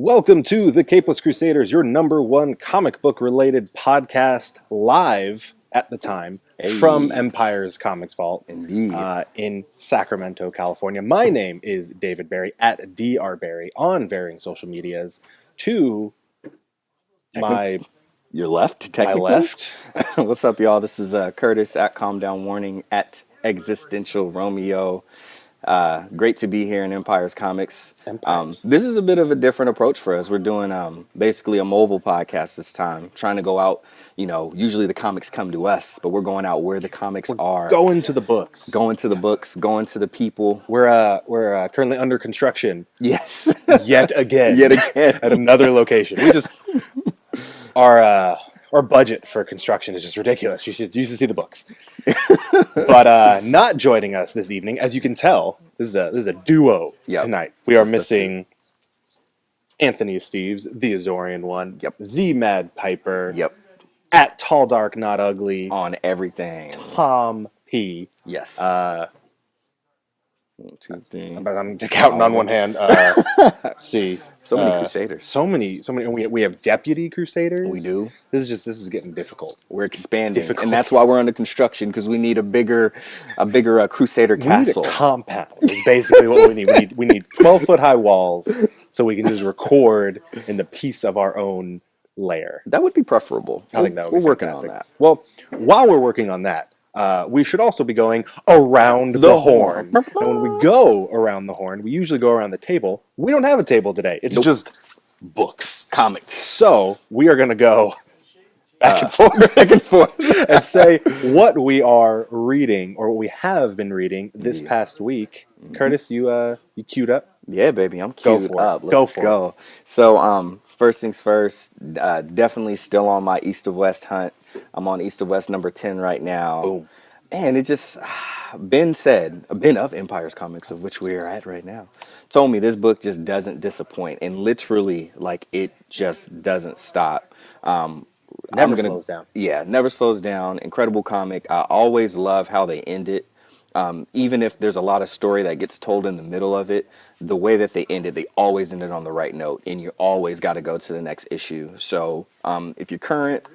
Welcome to the Capeless Crusaders, your number one comic book related podcast, live at the time from Empire's Comics Vault. Indeed. In Sacramento, California. My name is David Barry at drbarry on varying social medias. To your left, technically. My left. What's up, y'all? This is Curtis at Calm Down Warning at Existential Romeo. Great to be here in Empire's Comics. This is a bit of a different approach for us. We're doing basically a mobile podcast this time, trying to go out. You know, usually the comics come to us, but we're going out where the comics are. Going to the books. Going to the books, going to the people. We're currently under construction. Yes. Yet again. Yet again. At another location. We just... Our budget for construction is just ridiculous. You should see the books. But not joining us this evening, as you can tell, this is a duo tonight. We are missing Anthony Steves, the Azorian one, the Mad Piper, at Tall Dark Not Ugly, on everything, Tom P. Yes. 1, 2, 3. I'm counting on one hand. See, so many Crusaders. So many. We have deputy Crusaders. We do. This is getting difficult. We're expanding, and that's why we're under construction, because we need a bigger Crusader Castle. We need a compound. Is basically what we need. We need 12-foot high walls so we can just record in the peace of our own lair. That would be preferable. I think that would be working fantastic. on that. Well, while we're working on that, we should also be going around the horn. And when we go around the horn, we usually go around the table. We don't have a table today. It's just books. Comics. So we are going to go back and forth, and say what we are reading or what we have been reading this past week. Curtis, you queued up? Yeah, baby, I'm queued up. Let's go. It. So, first things first, definitely still on my East of West hunt. I'm on East of West number 10 right now. Boom. And it just, Ben of Empire's Comics, of which we are at right now, told me this book just doesn't disappoint. And literally, like, it just doesn't stop. Never slows down. Yeah, never slows down. Incredible comic. I always love how they end it. Even if there's a lot of story that gets told in the middle of it, the way that they ended, they always ended on the right note, and you always got to go to the next issue. So if you're current,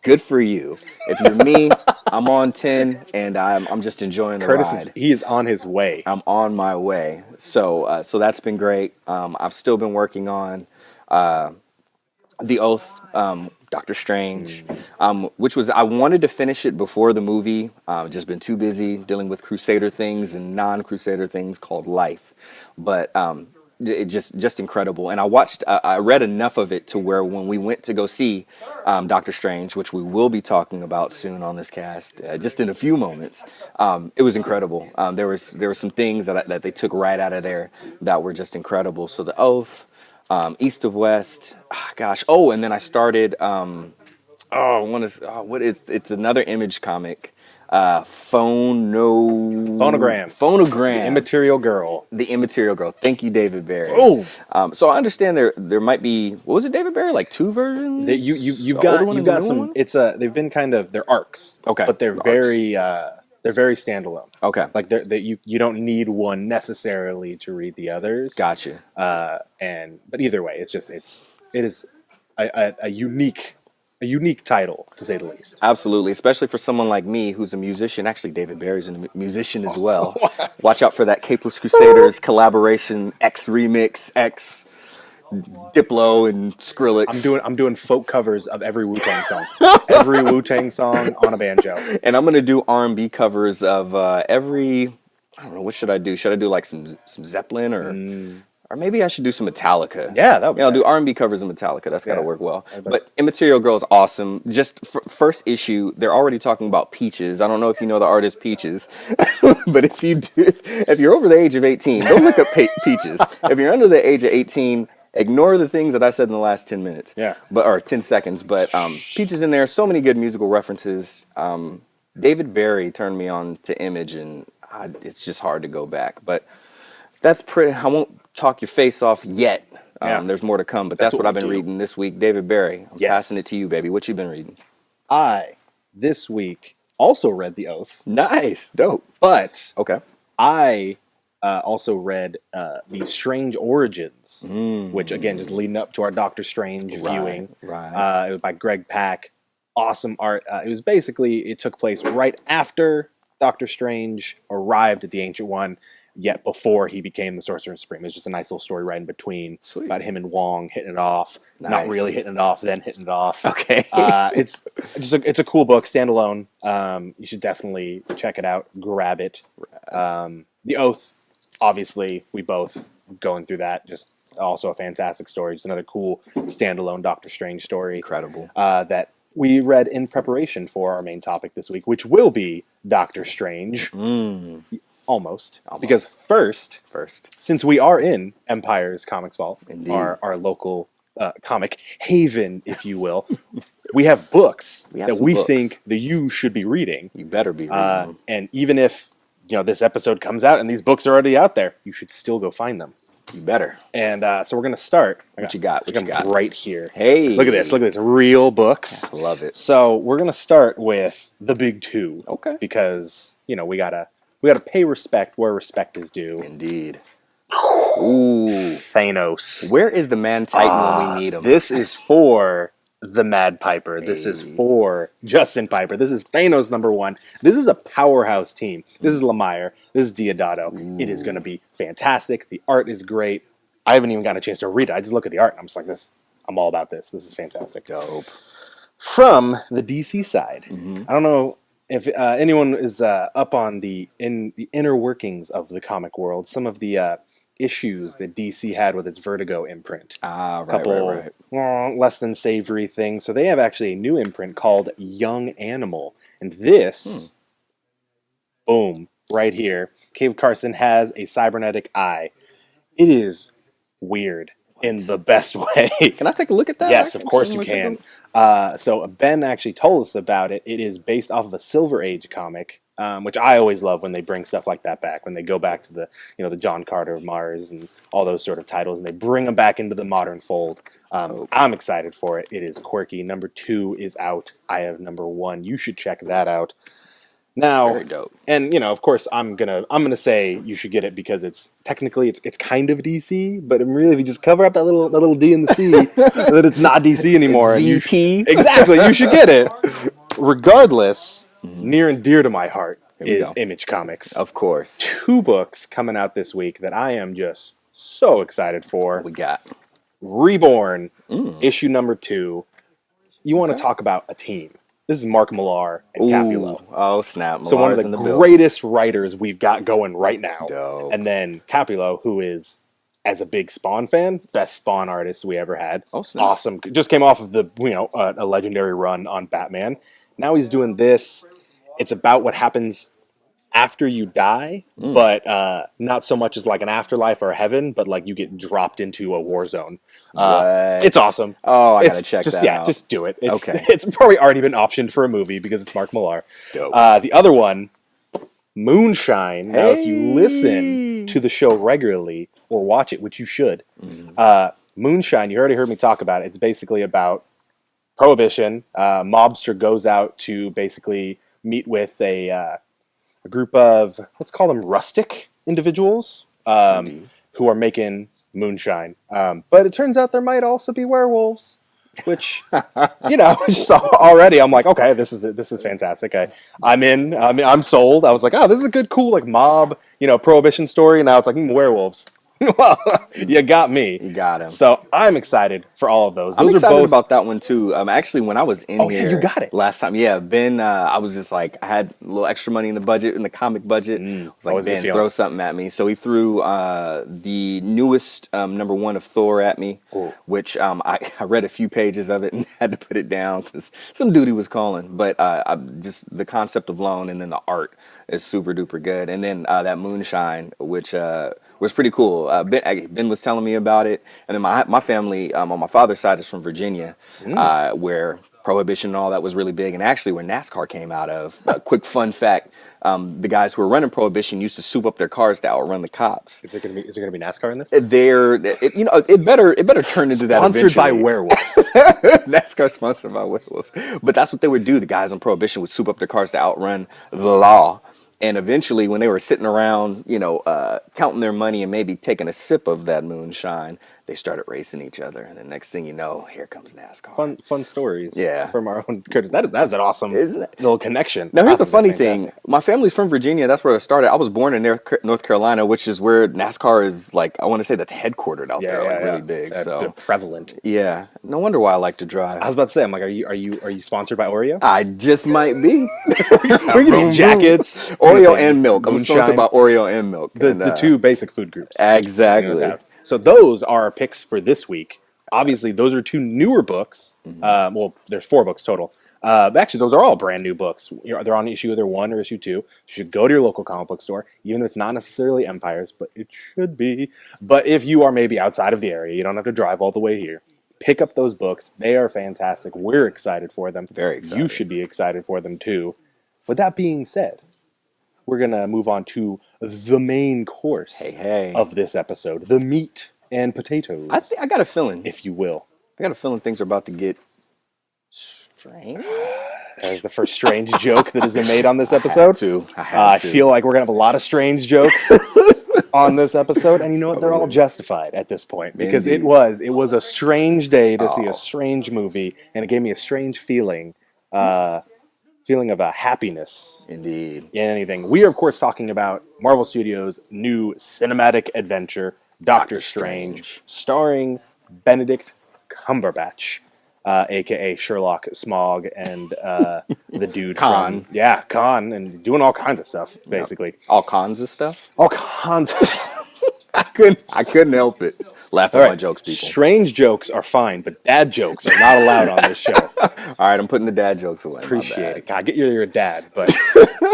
good for you. If you're me, I'm on 10, and I'm just enjoying the ride. He is on his way. I'm on my way. So that's been great. I've still been working on The Oath, Doctor Strange, which was, I wanted to finish it before the movie. Just been too busy dealing with Crusader things and non-Crusader things called life. But it just incredible. And I read enough of it to where when we went to go see Doctor Strange, which we will be talking about soon on this cast, just in a few moments, it was incredible. There were some things that they took right out of there that were just incredible. So The Oath, East of West, and then I started, it's another Image comic, Phonogram. The Immaterial Girl. The Immaterial Girl. Thank you, David Barry. Oh, so I understand there might be, what was it, David Barry? Like 2 versions? You've got some. One? They've been kind of, they're arcs. Okay, but they're very standalone. Okay, like you don't need one necessarily to read the others. Gotcha. But either way, it is a unique title, to say the least. Absolutely, especially for someone like me who's a musician. Actually, David Barry's a musician as well. Watch out for that Capeless Crusaders collaboration, X remix, X Diplo and Skrillex. I'm doing folk covers of every Wu-Tang song. Every Wu-Tang song on a banjo. And I'm gonna do R&B covers of every. I don't know, what should I do? Should I do like some Zeppelin or maybe I should do some Metallica? Yeah, that would be I'll do R&B covers of Metallica. That's gotta work well. But Immaterial Girl is awesome. Just first issue, they're already talking about Peaches. I don't know if you know the artist Peaches, but if you do, if you're over the age of 18, don't look up Peaches. If you're under the age of 18, ignore the things that I said in the last 10 minutes. Or 10 seconds. But Peaches in there, so many good musical references. David Barry turned me on to Image, and it's just hard to go back. But that's pretty. I won't talk your face off yet. There's more to come, but that's what I've been reading this week. David Barry, I'm passing it to you, baby. What you been reading? This week, also read The Oath. Nice. Dope. But okay, I also read The Strange Origins, which, again, just leading up to our Doctor Strange viewing. Right. It was by Greg Pak. Awesome art. It was basically, it took place right after Doctor Strange arrived at the Ancient One, yet before he became the Sorcerer Supreme. It's just a nice little story right in between. Sweet. About him and Wong hitting it off, Nice. not really hitting it off, then hitting it off. Okay. It's just it's a cool book, standalone. You should definitely check it out, grab it. The Oath, obviously, we both going through that. Just also a fantastic story. Just another cool standalone Doctor Strange story. Incredible. That we read in preparation for our main topic this week, which will be Doctor Strange. Almost. Because first, since we are in Empire's Comics Vault, our local comic haven, if you will, we have books that we think that you should be reading. You better be reading them. And even if this episode comes out and these books are already out there, you should still go find them. You better. And so we're going to start. What you got? Right here. Hey. Look at this. Real books. I love it. So we're going to start with the big two. Okay. Because, we gotta pay respect where respect is due. Indeed. Ooh. Thanos. Where is the Man Titan when we need him? This is for the Mad Piper. This is for Justin Piper. This is Thanos #1. This is a powerhouse team. This is Lemire. This is Diodato. It is going to be fantastic. The art is great. I haven't even got a chance to read it. I just look at the art and I'm just like, I'm all about this. This is fantastic. Dope. From the DC side, I don't know if anyone is up on the inner workings of the comic world. Some of the issues that DC had with its Vertigo imprint. Right. Less than savory things. So they have actually a new imprint called Young Animal. And this, boom, right here, Cave Carson has a cybernetic eye. It is weird in the best way. Can I take a look at that? Yes, of course you can. So Ben actually told us about it. It is based off of a Silver Age comic. Which I always love when they bring stuff like that back, when they go back to the John Carter of Mars and all those sort of titles, and they bring them back into the modern fold. I'm excited for it. It is quirky. #2 is out. I have #1. You should check that out. Now, very dope. And of course, I'm gonna say you should get it because it's technically it's kind of DC, but really, if you just cover up that little D in the C, that it's not DC anymore. VT. Exactly, you should get it. Regardless. Near and dear to my heart is Image Comics. Of course. 2 books coming out this week that I am just so excited for. What we got? Reborn, issue #2. You want to talk about a team. This is Mark Millar and Capullo. Oh, snap. So one of the greatest writers we've got going right now. Dope. And then Capullo, who is, as a big Spawn fan, best Spawn artist we ever had. Oh, snap. Awesome. Just came off of a legendary run on Batman. Now he's doing this. It's about what happens after you die, but not so much as like an afterlife or a heaven, but like you get dropped into a war zone. It's awesome. Oh, I gotta check that out. Just do it. Okay. It's probably already been optioned for a movie because it's Mark Millar. Dope. The other one, Moonshine. Now, if you listen to the show regularly or watch it, which you should, Moonshine, you already heard me talk about it. It's basically about Prohibition. Mobster goes out to basically meet with a group of, let's call them rustic individuals who are making moonshine. But it turns out there might also be werewolves, which, just already I'm like, okay, this is fantastic. I'm sold. I was like, oh, this is a good, cool, like mob, Prohibition story. And now it's like, werewolves. Well, you got me. You got him. So I'm excited for all of those. I'm excited about that one too. Actually, when I was in here, you got it last time. Yeah, Ben. I was just like, I had a little extra money in the budget, in the comic budget. I was like, Ben, throw something at me. So he threw the newest #1 of Thor at me, which I read a few pages of it and had to put it down because some duty was calling. But just the concept alone, and then the art is super duper good. And then that Moonshine, which was pretty cool. Ben was telling me about it, and then my family on my father's side is from Virginia, where Prohibition and all that was really big, and actually where NASCAR came out of. Quick fun fact: the guys who were running Prohibition used to soup up their cars to outrun the cops. Is there gonna be NASCAR in this? It better turn into that. Sponsored by werewolves. NASCAR sponsored by werewolves. But that's what they would do. The guys on Prohibition would soup up their cars to outrun the law. And eventually, when they were sitting around, counting their money and maybe taking a sip of that moonshine, they started racing each other. And the next thing you know, here comes NASCAR. Fun stories. Yeah. From our own critters. That's an awesome little connection. Now, here's the That's funny fantastic. thing. My family's from Virginia. That's where I started. I was born in North Carolina, which is where NASCAR is, like, I want to say that's headquartered out there, like really big. They're So prevalent. yeah, no wonder why I like to drive. I was about to say, I'm like, are you sponsored by Oreo? I just might be. We're getting jackets, Oreo and milk. I'm moonshine, sponsored by Oreo and milk. the two basic food groups. Exactly. So those are our picks for this week. Obviously, those are two newer books. Well, there's 4 books total. Actually, those are all brand new books. They're on issue either 1 or issue 2. You should go to your local comic book store, even if it's not necessarily Empire's, but it should be. But if you are maybe outside of the area, you don't have to drive all the way here. Pick up those books. They are fantastic. We're excited for them. Very excited. You should be excited for them too. With that being said, we're going to move on to the main course of this episode, the meat and potatoes. I got a feeling, if you will. I got a feeling things are about to get strange. There's the first strange joke that has been made on this episode. I feel like we're going to have a lot of strange jokes on this episode. And you know what? They're all justified at this point. Because it was a strange day to see a strange movie. And it gave me a strange feeling. Feeling of a happiness. Indeed. In anything. We are, of course, talking about Marvel Studios' new cinematic adventure, Doctor Strange, starring Benedict Cumberbatch, a.k.a. Sherlock Smog, and the dude Khan. from... Khan, and doing all kinds of stuff, basically. Yep. All kinds of stuff? All kinds of I couldn't help it. Laugh at my jokes, people. Strange jokes are fine, but dad jokes are not allowed on this show. All right, I'm putting the dad jokes away. Appreciate it. God, you're a dad, but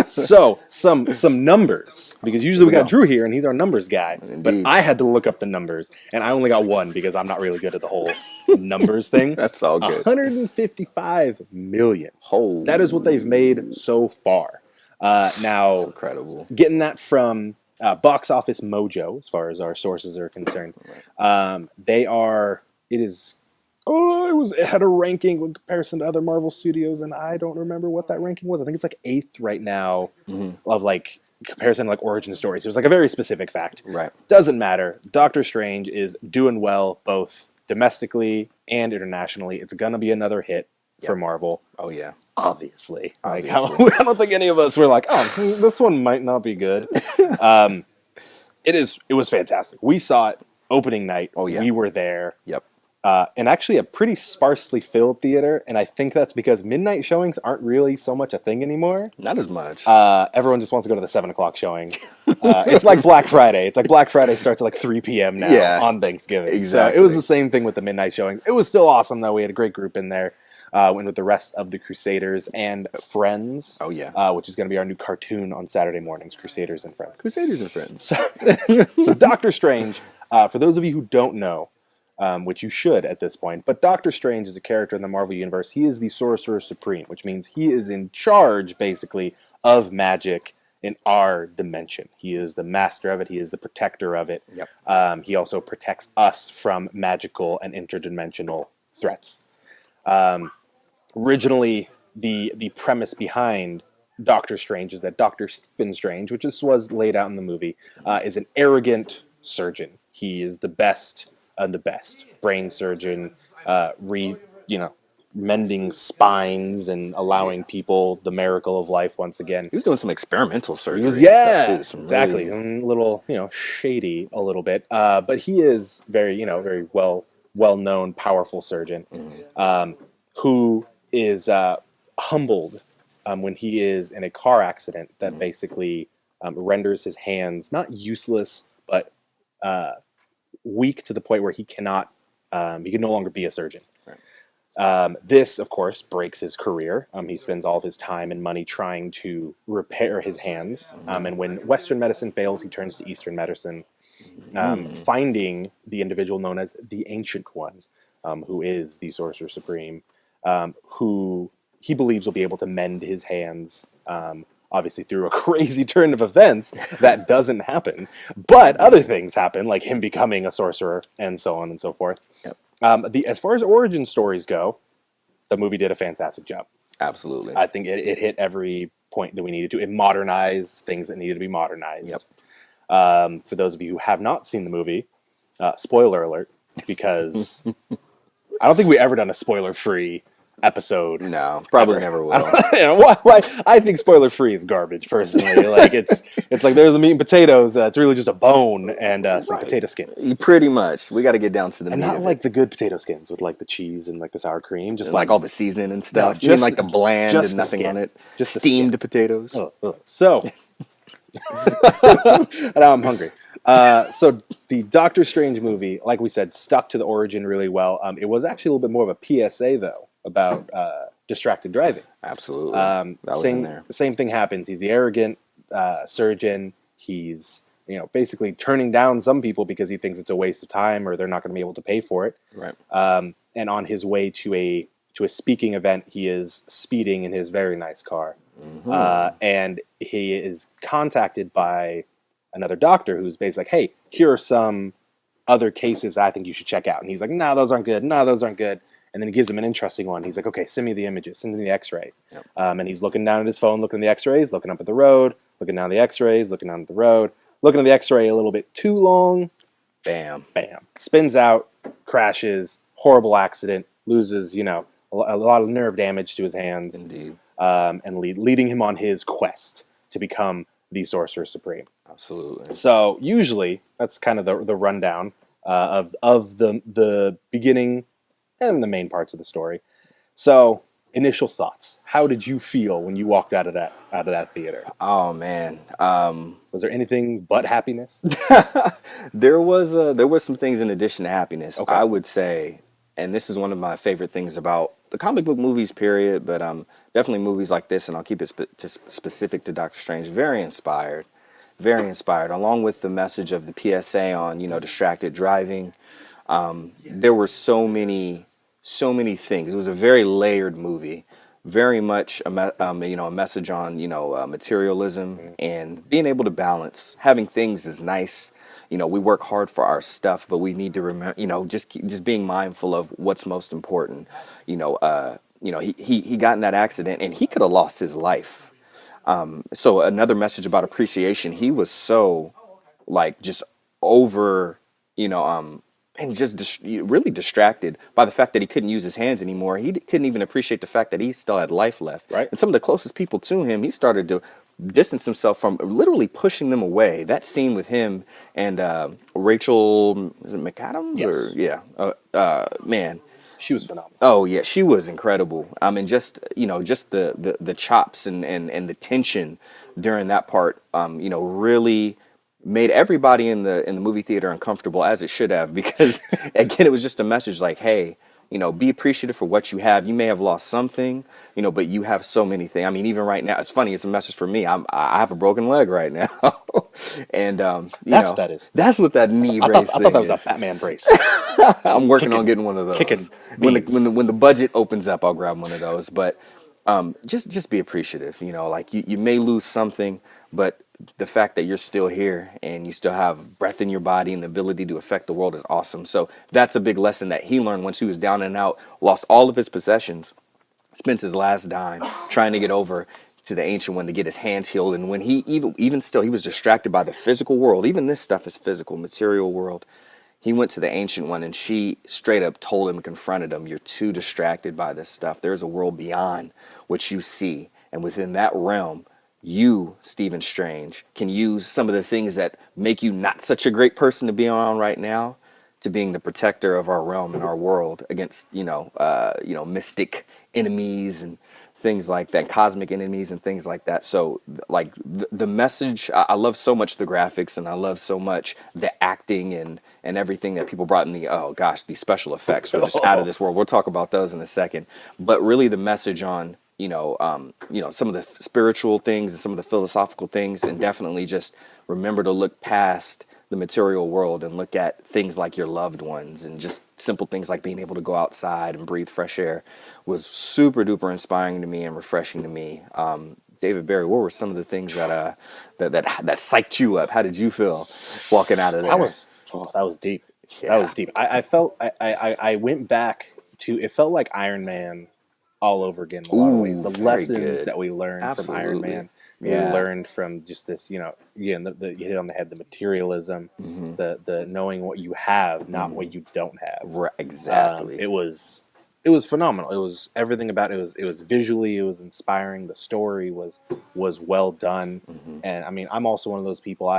so some numbers, because usually we got Drew here and he's our numbers guy. Indeed. But I had to look up the numbers, and I only got one because I'm not really good at the whole numbers thing. That's all good. 155 million. Holy. That is what they've made so far. Now, that's incredible. Getting that from Box Office Mojo, as far as our sources are concerned. It had a ranking in comparison to other Marvel studios, and I don't remember what that ranking was. I think it's like 8th right now of like comparison to like origin stories. It was like a very specific fact. Right. Doesn't matter. Doctor Strange is doing well both domestically and internationally. It's gonna be another hit for Marvel. Oh yeah. Obviously. I don't think any of us were like, oh, this one might not be good. It was fantastic. We saw it opening night. Oh yeah. We were there. Yep. And actually a pretty sparsely filled theater, and I think that's because midnight showings aren't really so much a thing anymore. Not as much. Everyone just wants to go to the 7 o'clock showing. It's like Black Friday. It's like Black Friday starts at like 3 p.m. now on Thanksgiving. Exactly. So it was the same thing with the midnight showings. It was still awesome, though. We had a great group in there. Went with the rest of the Crusaders and Friends. Oh, yeah. Which is going to be our new cartoon on Saturday mornings, Crusaders and Friends. Crusaders and Friends. So Doctor Strange, for those of you who don't know, which you should at this point, but Doctor Strange is a character in the Marvel Universe. He is the Sorcerer Supreme, which means he is in charge, basically, of magic in our dimension. He is the master of it. He is the protector of it. Yep. He also protects us from magical and interdimensional threats. Originally, the premise behind Doctor Strange is that Doctor Stephen Strange, which was laid out in the movie, is an arrogant surgeon. He is the best of the best brain surgeon, mending spines and allowing people the miracle of life onse again. He was doing some experimental surgery. Exactly. A little, shady a little bit. But he is very well-known, powerful surgeon, who is humbled when he is in a car accident that basically renders his hands not useless, but weak to the point where he can no longer be a surgeon. Right. This, of course, breaks his career. He spends all of his time and money trying to repair his hands. And when Western medicine fails, he turns to Eastern medicine, finding the individual known as the Ancient One, who is the Sorcerer Supreme, who he believes will be able to mend his hands, obviously through a crazy turn of events that doesn't happen. But other things happen, like him becoming a sorcerer and so on and so forth. Yep. As far as origin stories go, the movie did a fantastic job. Absolutely. I think it hit every point that we needed to. It modernized things that needed to be modernized. For those of you who have not seen the movie, spoiler alert, because I don't think we ever done a spoiler-free episode. No, probably never will. Why? I think spoiler-free is garbage, personally. Like it's like there's the meat and potatoes. It's really just a bone and some potato skins. Pretty much. We got to get down to the and meat not of like it. the good potato skins with like the cheese and like the sour cream, just And like all the seasoning and stuff. No, just like the bland just and the nothing skin. on it. Just the steamed skin. potatoes. So and now I'm hungry. So the Doctor Strange movie, like we said, stuck to the origin really well. It was actually a little bit more of a PSA though about distracted driving. Absolutely. That was in there. The same thing happens. He's the arrogant surgeon. He's basically turning down some people because he thinks it's a waste of time or they're not going to be able to pay for it. Right. And on his way to a speaking event, he is speeding in his very nice car. And he is contacted by another doctor who's basically like, hey, here are some other cases that I think you should check out. And he's like, no, those aren't good. No, those aren't good. And then he gives him an interesting one. He's like, okay, send me the images, send me the x-ray. And he's looking down at his phone, looking at the x-rays, looking up at the road, looking down at the x-rays, looking down at the road, looking at the x-ray a little bit too long. Bam. Spins out, crashes, horrible accident, loses, a lot of nerve damage to his hands. Indeed. And leading him on his quest to become the Sorcerer Supreme. Absolutely. So usually that's kind of the rundown of the beginning and the main parts of the story. So initial thoughts. How did you feel when you walked out of that theater? Oh man. Was there anything but happiness? There was some things in addition to happiness. Okay. I would say, and this is one of my favorite things about the comic book movies, period, but definitely movies like this, and I'll keep it just specific to Doctor Strange. Very inspired, along with the message of the PSA on distracted driving. There were so many things. It was a very layered movie, very much a message on materialism and being able to balance. Having things is nice. We work hard for our stuff, but we need to remember, just being mindful of what's most important. He got in that accident and he could have lost his life. So another message about appreciation. He was so just over, and just really distracted by the fact that he couldn't use his hands anymore. He couldn't even appreciate the fact that he still had life left. Right. And some of the closest people to him, he started to distance himself from, literally pushing them away. That scene with him and Rachel, is it McAdams? Yes. Man. She was phenomenal. Oh yeah, she was incredible. I mean, just the chops and the tension during that part, really made everybody in the movie theater uncomfortable, as it should have, because again, it was just a message like, hey, be appreciative for what you have. You may have lost something, but you have so many things. I mean, even right now, it's funny. It's a message for me. I have a broken leg right now, and That's what that is. That's what that knee brace. I thought that was a Batman brace. I'm working on getting one of those. Kicking when the budget opens up, I'll grab one of those. But just be appreciative. You may lose something, but the fact that you're still here and you still have breath in your body and the ability to affect the world is awesome. So that's a big lesson that he learned once he was down and out, lost all of his possessions, spent his last dime trying to get over to the Ancient One to get his hands healed. And when he even still, he was distracted by the physical world. Even this stuff is physical, material world. He went to the Ancient One and she straight up told him, confronted him, you're too distracted by this stuff. There's a world beyond what you see. And within that realm, you, Stephen Strange, can use some of the things that make you not such a great person to be around right now to being the protector of our realm and our world against, mystic enemies and things like that, cosmic enemies and things like that. So the message, I love so much the graphics, and I love so much the acting and everything that people brought in these special effects were just out of this world. We'll talk about those in a second, but really the message on, some of the spiritual things and some of the philosophical things, and definitely just remember to look past the material world and look at things like your loved ones, and just simple things like being able to go outside and breathe fresh air was super duper inspiring to me and refreshing to me. David Barry, what were some of the things that psyched you up? How did you feel walking out of there? That was deep. Yeah. That was deep. I felt I went back to, it felt like Iron Man all over again in a lot of ways. The very lessons good. that we learned from Iron Absolutely. Man, Yeah. we learned from just this, you know, again, you hit it on the head, the materialism, the knowing what you have, not what you don't have. Right, exactly. It was phenomenal. It was everything about it. It was visually, it was inspiring. The story was well done, and I mean, I'm also one of those people.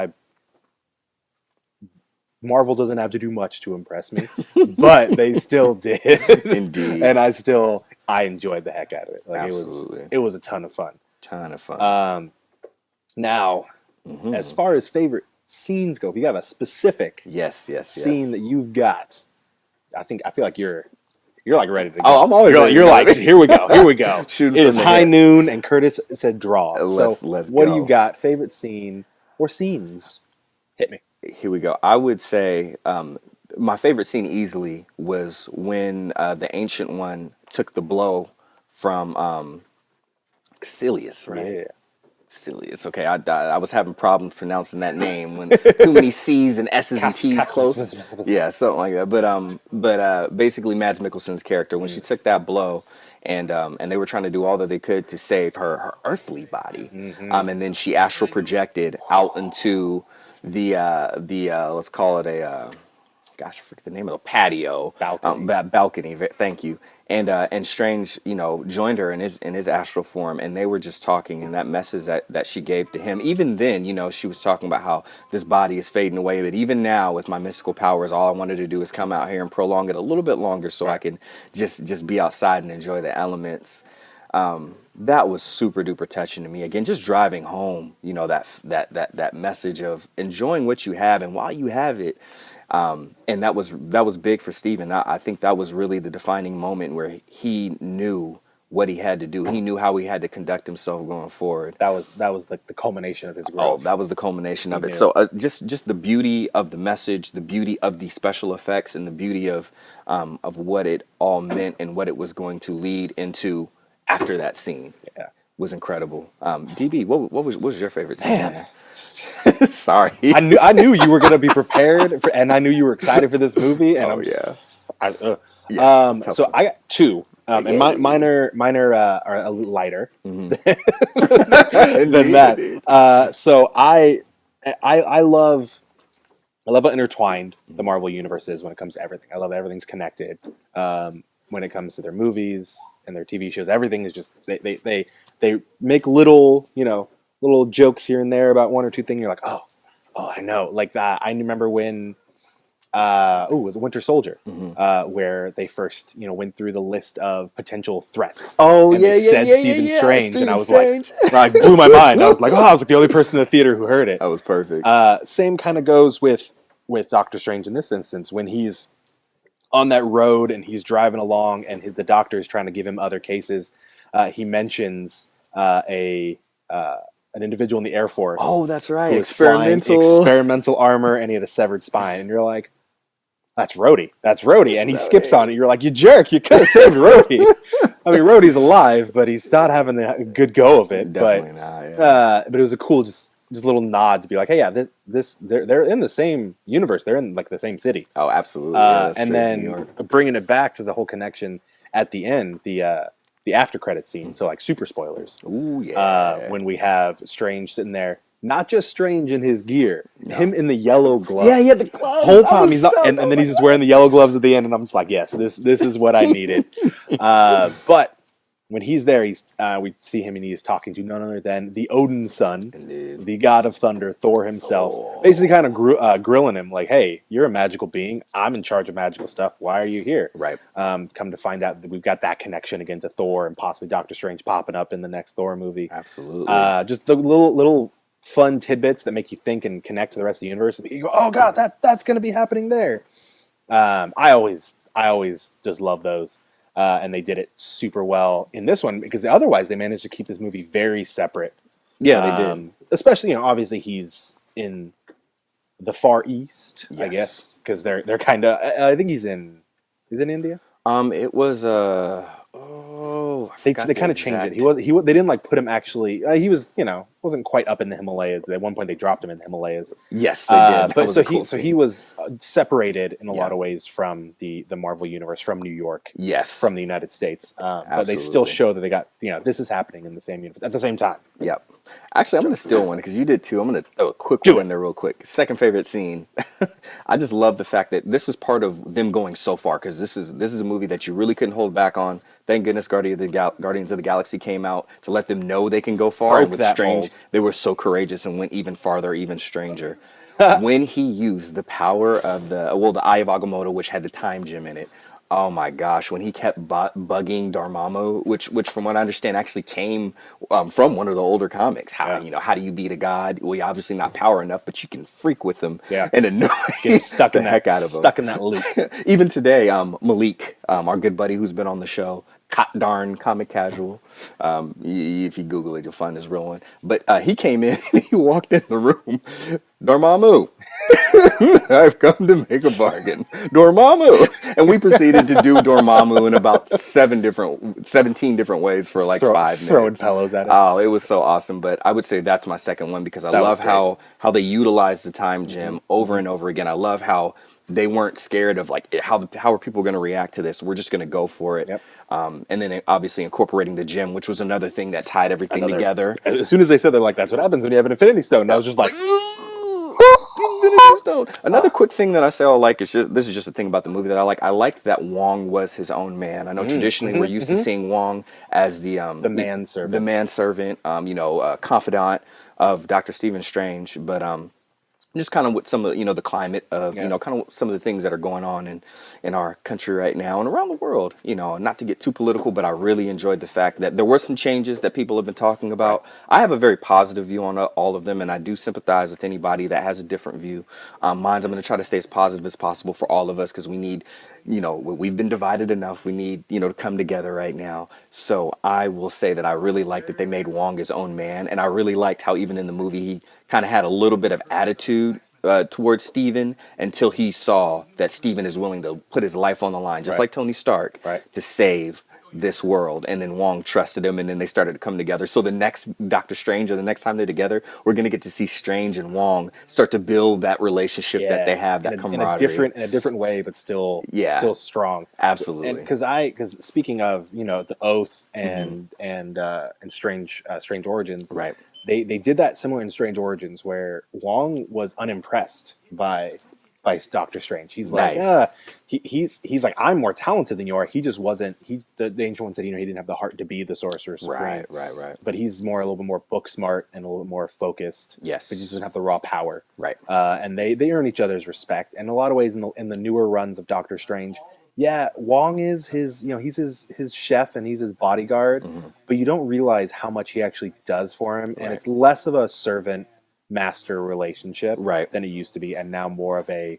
Marvel doesn't have to do much to impress me, but they still did. Indeed. And I enjoyed the heck out of it. Like Absolutely. it was a ton of fun. Ton of fun. Now, as far as favorite scenes go, if you have a specific yes. scene that you've got, I feel like you're like ready to go. Oh, I'm always ready. You're like, here we go. Shooting It is from the high hip. noon, and Curtis said draw. Let's what go. do you got? Favorite scene or scenes? Hit me. Here we go. I would say my favorite scene easily was when the Ancient One took the blow from Caecilius, right? Yeah. Caecilius. Okay, I was having problems pronouncing that name when too many C's and S's and T's close. Yeah, something like that. But basically, Mads Mikkelsen's character, when she took that blow, and they were trying to do all that they could to save her earthly body, and then she astral projected out into the let's call it a gosh, I forget the name of the patio balcony. Thank you. And Strange, you know, joined her in his astral form, and they were just talking. And that message that she gave to him, even then, you know, she was talking about how this body is fading away. But even now, with my mystical powers, all I wanted to do is come out here and prolong it a little bit longer, so I can just be outside and enjoy the elements. That was super duper touching to me. Again, just driving home, you know, that message of enjoying what you have, and while you have it. And that was big for Steven. I think that was really the defining moment where he knew what he had to do. He knew how he had to conduct himself going forward. That was the culmination of his growth. Oh, that was the culmination of it. knew. So just the beauty of the message, the beauty of the special effects, and the beauty of what it all meant and what it was going to lead into after that scene. Yeah. Was incredible. DB, what was your favorite scene? Sorry, I knew you were gonna be prepared, and I knew you were excited for this movie. And so I got two, and mine are a little lighter than that. So I love how intertwined the Marvel universe is when it comes to everything. I love that everything's connected. When it comes to their movies and their TV shows, everything is just they make little jokes here and there about one or two things. You're like, oh, I know, like that. I remember when it was Winter Soldier, where they first went through the list of potential threats. Oh, and they said Stephen Strange, and I was Strange. like blew my mind. I was like, I was like the only person in the theater who heard it. That was perfect. Same kind of goes with Doctor Strange in this instance when he's on that road and he's driving along and the doctor is trying to give him other cases. He mentions an individual in the Air Force. Oh, that's right. Who was experimental armor, and he had a severed spine. And you're like, that's Rhodey. And he skips on it. You're like, you jerk. You could have saved Rhodey. I mean, Rhodey's alive, but he's not having a good go of it. Definitely not, yeah. But it was a cool just little nod to be like, hey, yeah, they're in the same universe. They're in like the same city. Oh, absolutely. Yeah, and then bringing it back to the whole connection at the end, the after credit scene. So like super spoilers. Ooh, yeah. When we have Strange sitting there, not just Strange in his gear, him in the yellow gloves. Yeah, the gloves. Whole time he's not, and then he's just wearing the yellow gloves at the end, and I'm just like, yes, this is what I needed. But when he's there, we see him and he's talking to none other than the Odin son, the god of thunder, Thor himself, basically kind of grilling him like, hey, you're a magical being. I'm in charge of magical stuff. Why are you here? Right. Come to find out that we've got that connection again to Thor and possibly Doctor Strange popping up in the next Thor movie. Absolutely. Just the little fun tidbits that make you think and connect to the rest of the universe. And you go, oh god, that's going to be happening there. I always just love those. And they did it super well in this one because otherwise they managed to keep this movie very separate. Yeah, they did. Especially, obviously he's in the Far East, I guess, because they're kind of. I think he's in India. It was They forgot the kind of changed it. exact- They didn't like put him actually. He was wasn't quite up in the Himalayas. At one point, they dropped him in the Himalayas. Yes, they did. That But was so a cool he scene. was separated in a lot Yeah. of ways from the Marvel universe, from New York, Yes. from the United States. But they still Absolutely. show that they got this is happening in the same universe at the same time. Yep. Actually, I'm going to steal one because you did too. I'm going to throw a quick Do one it. in there real quick. Second favorite scene. I just love the fact that this is part of them going so far because this is a movie that you really couldn't hold back on. Thank goodness Guardians of the Galaxy came out to let them know they can go far. Broke And with that Strange, mold. they were so courageous and went even farther, even stranger. When he used the power of the Eye of Agamotto, which had the time gem in it. Oh my gosh! When he kept bugging Dormammu, which from what I understand actually came from one of the older comics. How how do you beat a god? Well, you're obviously not power enough, but you can freak with them and annoy Get him stuck the in heck that out of them. stuck in that loop. Even today, Malik, our good buddy who's been on the show, darn comic casual. If you Google it, you'll find his real one. But he came in, and he walked in the room. Dormammu, I've come to make a bargain. Dormammu, and we proceeded to do Dormammu in about 17 different ways for like 5 minutes. Throwing pillows at him. Oh, it was so awesome. But I would say that's my second one because I That was love how they utilize the time gem over and over again. I love how they weren't scared of like how are people going to react to this. We're just going to go for it. Yep. And then obviously incorporating the gem, which was another thing that tied everything together. As soon as they said, they're like, that's what happens when you have an Infinity Stone. And I was just like, Infinity Stone. Another quick thing that I say I like is this is just a thing about the movie that I like. I like that Wong was his own man. I know traditionally we're used to seeing Wong as the manservant. the manservant, confidant of Dr. Stephen Strange, but just kind of with some of the climate of kind of some of the things that are going on in our country right now and around the world. Not to get too political, but I really enjoyed the fact that there were some changes that people have been talking about. I have a very positive view on all of them, and I do sympathize with anybody that has a different view. I'm going to try to stay as positive as possible for all of us because we need, we've been divided enough. We need, to come together right now. So I will say that I really like that they made Wong his own man, and I really liked how even in the movie he kind of had a little bit of attitude towards Steven until he saw that Steven is willing to put his life on the line, just like Tony Stark, to save this world. And then Wong trusted him, and then they started to come together. So the next Doctor Strange, or the next time they're together, we're going to get to see Strange and Wong start to build that relationship that they have, that camaraderie. in a different way, but still strong. Absolutely. Because speaking of the Oath and Strange Origins, They did that similar in Strange Origins, where Wong was unimpressed by Doctor Strange. He's like, he's like, I'm more talented than you are. He just wasn't. The Ancient One said, he didn't have the heart to be the Sorcerer Supreme. Right. But he's a little bit more book smart and a little bit more focused. Yes. But he doesn't have the raw power. Right. And they earn each other's respect. And in a lot of ways, in the newer runs of Doctor Strange, Wong is his, he's his chef and he's his bodyguard, but you don't realize how much he actually does for him, and it's less of a servant master relationship than it used to be, and now more of a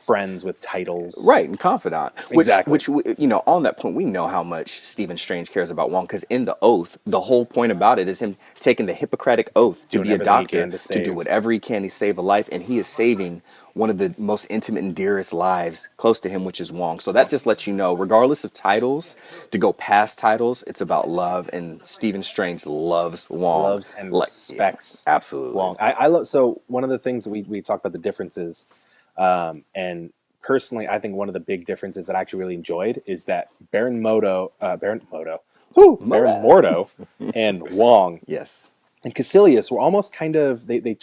friends with titles, and confidant. Exactly. Which on that point, we know how much Stephen Strange cares about Wong, because in the Oath, the whole point about it is him taking the Hippocratic Oath to be a doctor, to do whatever he can to save a life, and he is saving one of the most intimate and dearest lives close to him, which is Wong. So that just lets you know, regardless of titles, to go past titles, it's about love, and Stephen Strange loves Wong. Loves and respects absolutely Wong. I love. So one of the things that we talked about the differences, and personally, I think one of the big differences that I actually really enjoyed is that Baron Mordo, and Wong, and Caecilius were almost kind of they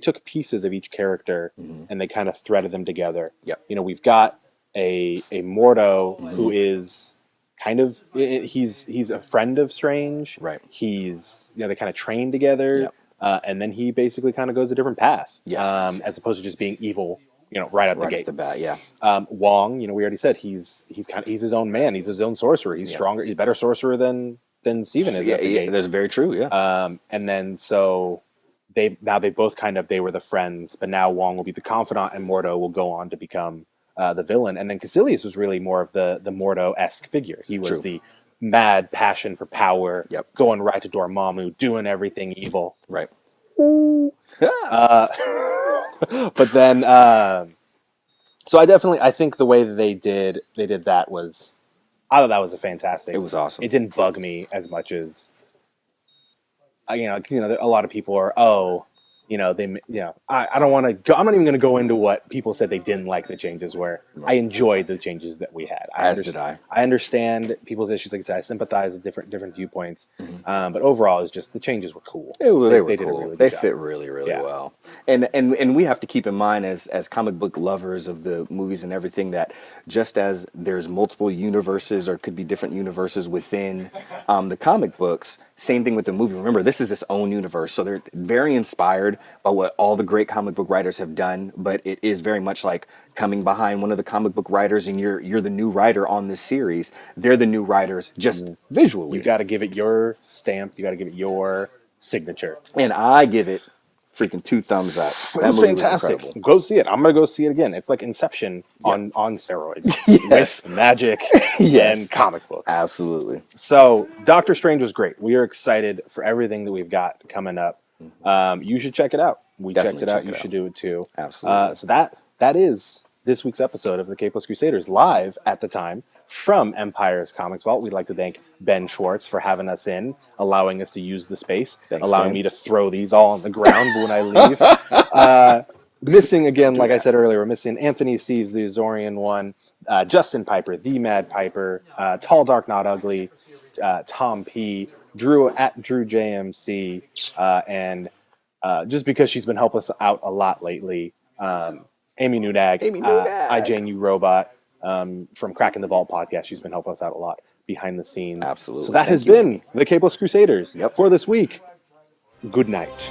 took pieces of each character and they kind of threaded them together. We've got a Mordo who is kind of he's a friend of Strange. He's they kind of train together. And then he basically kind of goes a different path. As opposed to just being evil, right out the gate. At the bat, Wong, we already said he's his own man. He's his own sorcerer. He's stronger. He's a better sorcerer than Steven is. At the gate. That's very true. And then so they both they were the friends, but now Wong will be the confidant, and Mordo will go on to become the villain. And then Caecilius was really more of the Mordo-esque figure. He was the mad passion for power, going right to Dormammu, doing everything evil. Right. But then, so I think the way that they did that was I thought that was a fantastic. It was awesome. It didn't bug me as much as a lot of people are, I don't want to go. I'm not even going to go into what people said they didn't like the changes were. I enjoyed the changes that we had. As did I. I understand people's issues. Like I said, I sympathize with different viewpoints. But overall, it's just the changes were cool. They were did cool. A really They good fit job. really well. And we have to keep in mind as comic book lovers of the movies and everything that just as there's multiple universes or could be different universes within the comic books, same thing with the movie. Remember, this is its own universe, so they're very inspired by what all the great comic book writers have done. But it is very much like coming behind one of the comic book writers, and you're the new writer on this series. They're the new writers, just visually. You got to give it your stamp. You got to give it your signature. And I give it freaking 2 thumbs up. It was fantastic. Go see it. I'm gonna go see it again. It's like Inception on steroids with magic and comic books. Absolutely. So Doctor Strange was great. We are excited for everything that we've got coming up. You should check it out. We Definitely checked it out. check You it should out. do it too. Absolutely. So that is this week's episode of the K Plus Crusaders live at the time from Empire's Comics Vault. We'd like to thank Ben Schwartz for having us in, allowing us to use the space, allowing me to throw these all on the ground when I leave. Missing again, like I said earlier, we're missing Anthony Steves, the Azorian one, Justin Piper, the Mad Piper, Tall Dark Not Ugly, Tom P, Drew at Drew JMC, and just because she's been helping us out a lot lately, Amy Nudag, IJNU Robot, from Cracking the Vault podcast. She's been helping us out a lot behind the scenes. Absolutely. So that has been the K Plus Crusaders for this week. Good night.